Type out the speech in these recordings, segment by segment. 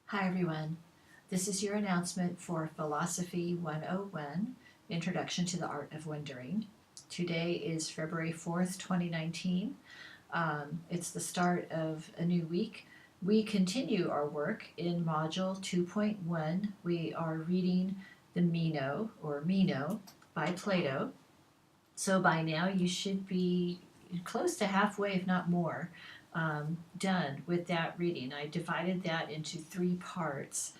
Hi everyone. This is your announcement for Philosophy 101, Introduction to the Art of Wondering. Today is February 4th, 2019. It's the start of a new week. We continue our work in Module 2.1. We are reading the Meno, or Meno, by Plato. So by now you should be close to halfway, if not more, done with that reading. I divided that into three parts.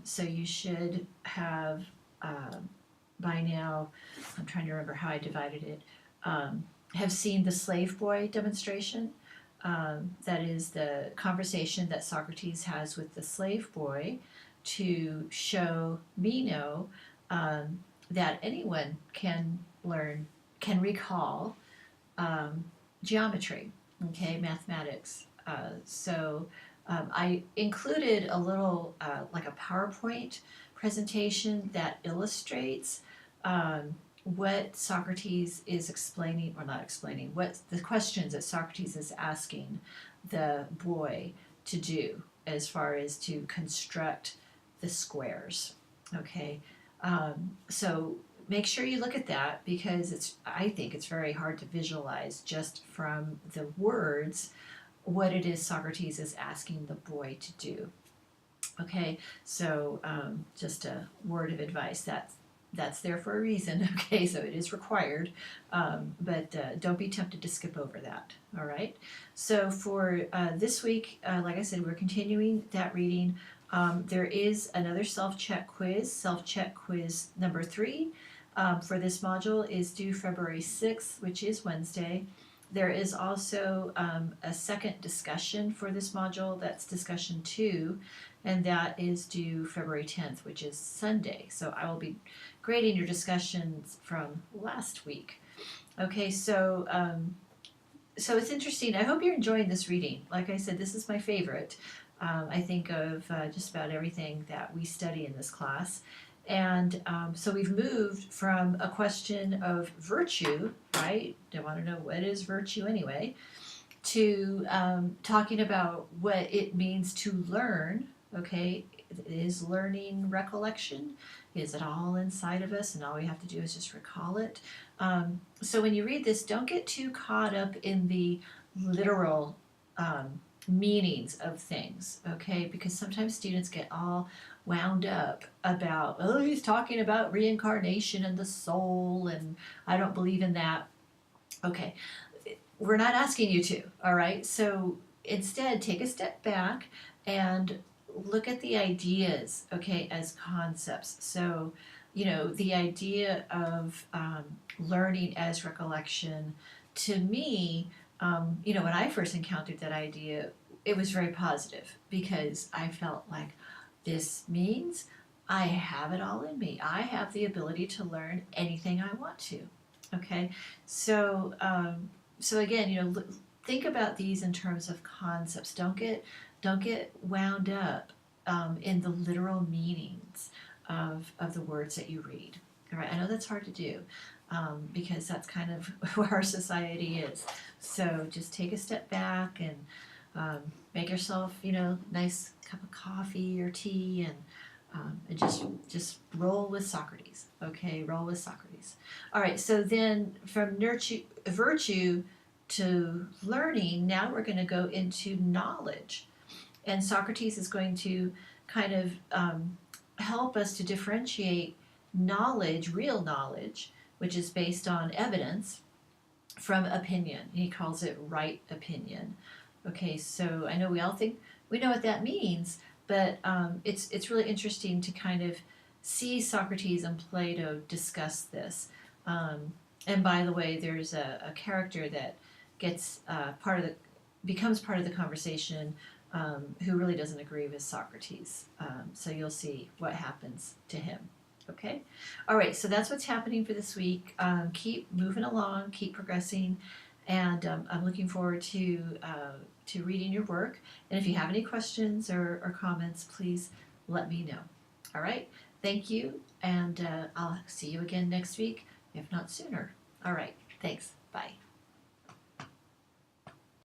So you should have, by now, I'm trying to remember how I divided it, have seen the slave boy demonstration. That is the conversation that Socrates has with the slave boy to show Meno that anyone can learn, can recall geometry, okay, mathematics. I included a little, like a PowerPoint presentation that illustrates what Socrates is explaining, or not explaining, what the questions that Socrates is asking the boy to do as far as to construct the squares. Okay, so make sure you look at that because I think it's very hard to visualize just from the words what it is Socrates is asking the boy to do. Okay, so just a word of advice that's there for a reason. Okay, so it is required, but don't be tempted to skip over that. All right. So for this week, like I said, we're continuing that reading. There is another self-check quiz. Self-check quiz number 3 for this module is due February 6th, which is Wednesday. There is also a second discussion for this module, that's discussion 2, and that is due February 10th, which is Sunday. So I will be grading your discussions from last week. Okay, so it's interesting. I hope you're enjoying this reading. Like I said, this is my favorite. I think of just about everything that we study in this class. And so we've moved from a question of virtue, right? I want to know what is virtue anyway, to talking about what it means to learn. Okay, is learning recollection? Is it all inside of us and all we have to do is just recall it? So when you read this, don't get too caught up in the literal meanings of things, okay? Because sometimes students get all wound up about, oh, he's talking about reincarnation and the soul, and I don't believe in that. Okay, we're not asking you to, all right? So instead, take a step back and look at the ideas, okay, as concepts. So, the idea of learning as recollection, to me, when I first encountered that idea, it was very positive because I felt like this means I have it all in me. I have the ability to learn anything I want to. Okay, so again, think about these in terms of concepts. Don't get wound up in the literal meanings of the words that you read. All right, I know that's hard to do because that's kind of where our society is. So just take a step back and make yourself, nice cup of coffee or tea, and just roll with Socrates. Okay, roll with Socrates. All right. So then, from virtue to learning, now we're going to go into knowledge, and Socrates is going to kind of help us to differentiate knowledge, real knowledge, which is based on evidence, from opinion. He calls it right opinion. Okay, so I know we all think we know what that means, but it's really interesting to kind of see Socrates and Plato discuss this. And by the way, there's a character that gets becomes part of the conversation who really doesn't agree with Socrates. So you'll see what happens to him. Okay? All right, so that's what's happening for this week. Keep moving along, keep progressing, and I'm looking forward to reading your work. And if you have any questions or comments, please let me know. All right, thank you, and I'll see you again next week, if not sooner. All right, thanks. Bye.